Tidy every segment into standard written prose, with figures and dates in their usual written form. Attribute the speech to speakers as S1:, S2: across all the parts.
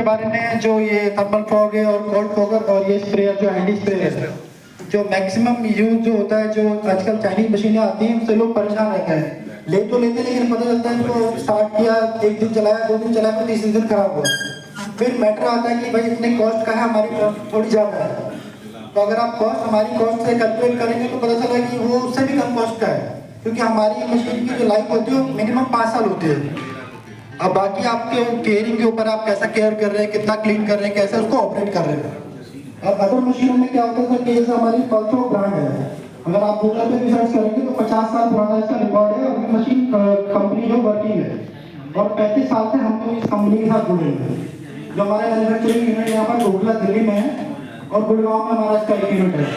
S1: बारे में जो ये थर्मल फॉग है और कोल्ड फॉगर और ये स्प्रेयर जो एंटी स्प्रेयर है, जो मैक्सिमम यूज जो होता है, जो आजकल चाइनीज मशीनें आती हैं उससे लोग परेशान रहते हैं। ले तो लेते लेकिन पता चलता है इनको स्टार्ट किया, एक दिन चलाया, 2 दिन चलाया, फिर तीसरे दिन खराब हुआ। फिर मैटर आता है कि भाई इतने कॉस्ट का है, हमारी कॉस्ट थोड़ी ज़्यादा है। तो अगर आप कॉस्ट हमारी कॉस्ट से कैलकुलेट करेंगे तो पता चला कि वो उससे भी कम कॉस्ट का है, क्योंकि हमारी मशीन की जो लाइफ होती है वो मिनिमम 5 साल होती है। अब बाकी आपके केयरिंग के ऊपर आप कैसा केयर कर रहे हैं, कितना क्लीन कर रहे हैं, कैसे उसको ऑपरेट कर रहे हैं। अब अदर मशीनों में क्या होता है कि जैसे हमारी पल्सो ब्रांड है, अगर आप गूगल पे भी सर्च करेंगे तो 50 साल पुराना इसका रिकॉर्ड है और मशीन कंपनी जो वर्किंग है, और 35 साल से हम लोग इस कंपनी के साथ जुड़े हुए हैं। जो हमारा मैन्युफैक्चरिंग यूनिट यहाँ पर डोकला दिल्ली में है और गुड़गांव में हमारा इसका एक यूनिट है,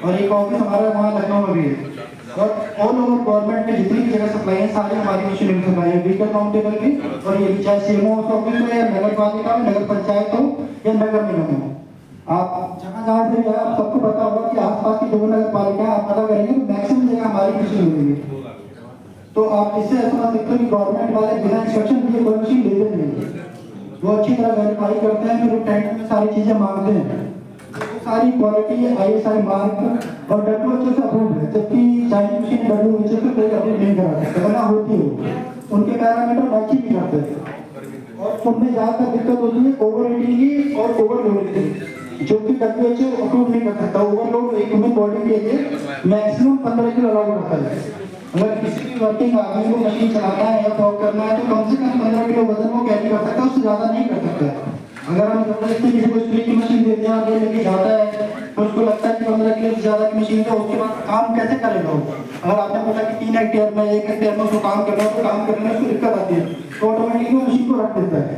S1: और एक ऑफिस हमारा वहाँ लखनऊ में भी है। और ऑल ओवर गवर्नमेंट में जितनी भी जगह सप्लाई है सारी हमारी मशीनरी सप्लाई है, व्हीकल काउंटेबल भी, और ये भी चाहे सीएमओ ऑफिस हो या नगर पालिका हो, नगर पंचायत हो या नगर निगम हो। आप जहाँ जहाँ से भी आए आप सबको पता होगा कि आसपास की जो नगर पालिका आप पता करेंगे तो मैक्सिमम जगह हमारी मशीन मिलेगी। तो आप इससे ऐसा समझ सकते हो कि गवर्नमेंट वाले बिना इंस्ट्रक्शन दिए कोई मशीन लेते नहीं, वो अच्छी तरह वेरीफाई करते हैं, फिर वो टेंडर में सारी चीजें मांगते हैं, सारी क्वालिटी ISI मार्क और WHO से अप्रूव है। जबकि चाइनीज मशीन WHO से कोई अप्रूव नहीं करा सकते, वरना होती हो उनके पैरामीटर मैच ही नहीं करते, और उनमें ज्यादातर दिक्कत होती है ओवर हीटिंग की और ओवरलोड की, जो कि WHO अप्रूव नहीं कर सकता। ओवरलोड एक ह्यूमन बॉडी के लिए मैक्सिमम 15 किलो अलाउ करता है। अगर किसी भी वर्किंग आदमी को मशीन चलाना है या फॉग करना है तो कम से कम 15 किलो वजन वो कैरी कर सकता है, उससे ज्यादा नहीं कर सकता। अगर हम जबरदस्ती किसी को स्प्रे की मशीन देते हैं और ये लेके जाता है तो उसको लगता है कि 15 किलो से ज्यादा की मशीन है, उसके बाद काम कैसे करेगा वो। अगर आपने बोला कि 3 हेक्टेयर में 1 हेक्टेयर में उसको काम करना है तो काम करने में उसको दिक्कत आती है, तो ऑटोमेटिकली वो मशीन को रख देता है,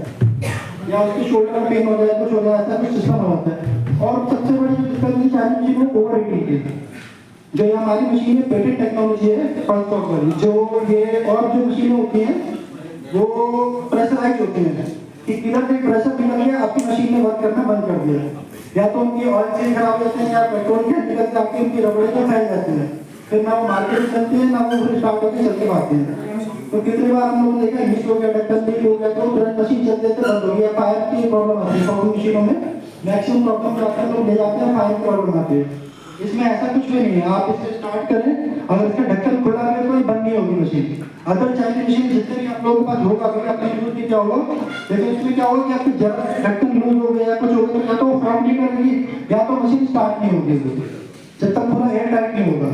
S1: या उसके शोल्डर में पेन हो जाए, कुछ हो जाए, ऐसा कुछ सिस्टम होता है। और सबसे बड़ी दिक्कत ये चाइनीज मशीन में ओवर हीटिंग की, जो ये हमारी मशीन में पेटेंट टेक्नोलॉजी है पल्स फॉग वाली, जो ये और जो मशीनें होती हैं वो प्रेशराइज होती हैं कि किलर से प्रेशर निकल गया, आपकी मशीन ने वर्क करना बंद कर दिया, या तो उनकी ऑयल चेंज खराब हो जाते हैं या पेट्रोल के निकल से आपकी उनकी रबड़े में फैल जाते हैं, फिर ना वो मार्केट में चलती है ना वो फिर स्टार्ट होकर चलते पाते हैं। तो कितनी बार हम लोग देखा हीट हो गया, ढक्कन लीक हो गया तो तुरंत मशीन चल देते बंद हो गया। फायर की प्रॉब्लम आती है फॉगिंग मशीनों में, मैक्सिमम प्रॉब्लम जाते हैं लोग ले जाते हैं, फायर की प्रॉब्लम आती है। इसमें ऐसा कुछ भी नहीं है, आप इसे स्टार्ट करें, अगर इसका ढक्कन खुला है तो बंद नहीं होगी मशीन। अदर चाइनीज मशीन जितने भी आप लोगों के पास होगा अगर आपने यूज नहीं किया होगा, लेकिन इसमें क्या होगा कि आपकी जरा ढक्कन लूज हो गया या कुछ हो गया तो काम नहीं करेगी या तो मशीन स्टार्ट नहीं होगी जब तक पूरा एयर टाइट नहीं होगा।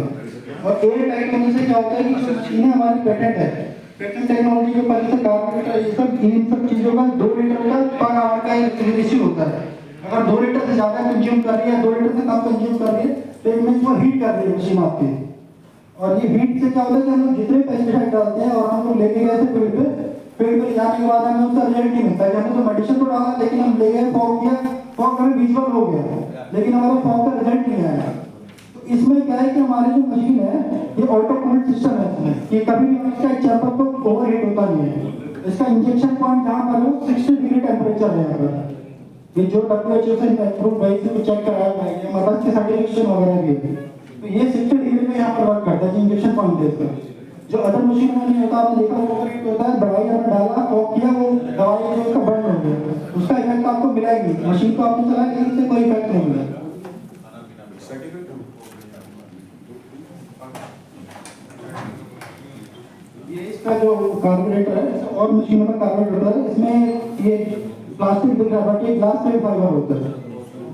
S1: और एयर टाइट होने से क्या होता है कि जो मशीनें हमारी पेटेंट है, पेटेंट टेक्नोलॉजी के ऊपर जैसे कार्बोरेटर ये सब इन सब चीजों का 2 लीटर का पर आवर का एक रेशियो होता है। अगर 2 लीटर से ज्यादा कंज्यूम कर रही है, 2 लीटर से कम कंज्यूम कर रही है तो इनमें वो हीट कर रही है मशीन आपकी। और ये हीट से क्या होता है कि हम लोग जितने पेस्टिसाइड डालते हैं और हम लोग लेके गए थे फील्ड पे जाने के बाद हमें उसका रिजल्ट नहीं मिलता है। हमने तो मेडिसिन तो डाला लेकिन हम ले गए फॉग किया, फॉग हमें विजुअल हो गया लेकिन हमारा फॉग का रिजल्ट नहीं आया। तो इसमें क्या है कि हमारी जो मशीन है ये ऑटो कूल्ड सिस्टम है इसमें, कि कभी भी इसका चैम्बर तो ओवर हीट होता नहीं है। इसका इंजेक्शन पॉइंट जहाँ पर है 60 डिग्री टेम्परेचर है यहाँ पर, ये जो WHO से अप्रूव है इसे चेक कराया गया है, मतलब इसके सर्टिफिकेशन वगैरह भी है। तो ये 60 डिग्री में यहाँ पर वर्क करता है इंजेक्शन पॉइंट है इसका, जो अदर मशीन में नहीं होता। आपने देखा ओवर हीट होता है, दवाई आपने डाला फॉग किया, वो दवाई जो उसका बर्न हो गया, उसका इफेक्ट आपको मिला ही नहीं। मशीन को आपने चलाया लेकिन इससे कोई इफेक्ट नहीं मिला। ये इसका जो कार्बोरेटर है और मशीनों का कार्बोरेटर है, इसमें ये प्लास्टिक दिख रहा है, ग्लास फीड फाइबर होता है,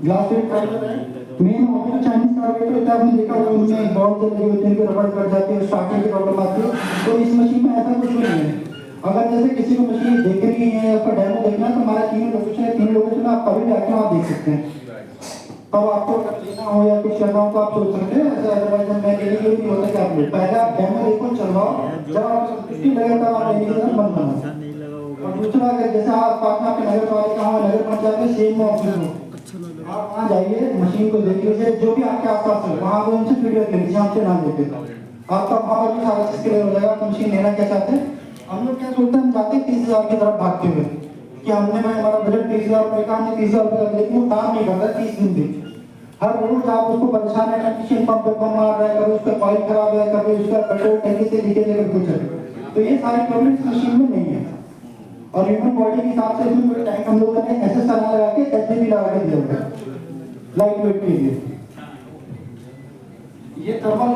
S1: ग्लास फीड फाइबर है। मेन ऑप्शन चाइनीज कार्बोरेटर होता है, आपने देखा होगा उनमें बॉल चल रही होती है, रबड़ कट जाती है, स्टार्टिंग की प्रॉब्लम आती है। तो इस मशीन में ऐसा कुछ नहीं है। अगर जैसे किसी को मशीन देखनी है या उसका डेमो देखना है तो हमारा 3 लोकेशन है, 3 लोकेशन आप कभी भी आके आप देख सकते हैं। तब आपको लेना हो या कुछ करना हो तो आप सोच सकते हैं, ऐसे अदरवाइज मैं लेने के लिए नहीं होता कि आप पहले आप डेमो देखो, चलवाओ, जब आपको संतुष्टि लगे तब आप लेने के लिए मन बनाओ। और दूसरा अगर जैसे आप पाटना के नगर पालिका हो, नगर पंचायत में सेम ऑफिस हो, आप वहाँ जाइए, मशीन को देख लीजिए, जो भी आपके आसपास हो वहाँ वो उनसे फीडबैक ले लीजिए, हमसे ना लेके आपका वहाँ पर भी सारा चीज क्लियर हो जाएगा। आप मशीन लेना क्या चाहते हैं। हम लोग क्या सोचते हैं, हम जाते हैं 30,000 की तरफ भागते हुए कि हमने भाई हमारा बजट 30,000 रुपये का, हमने 30,000 रुपये का, लेकिन वो काम नहीं करता 30 दिन भी। हर रोज आप उसको परेशान है, टेक्नीशियन पंप पे पंप मार रहा है, कभी उसका कॉइल खराब है, कभी उसका पेट्रोल टंकी से लीकेज है, कुछ है। तो ये सारी प्रॉब्लम इस मशीन में नहीं है। और ह्यूमन बॉडी के हिसाब से इसमें टैंक हम लोगों ने ऐसे सारा लगा के एचडीपी लगा के दिया हुआ है लाइट वेट के लिए। ये थर्मल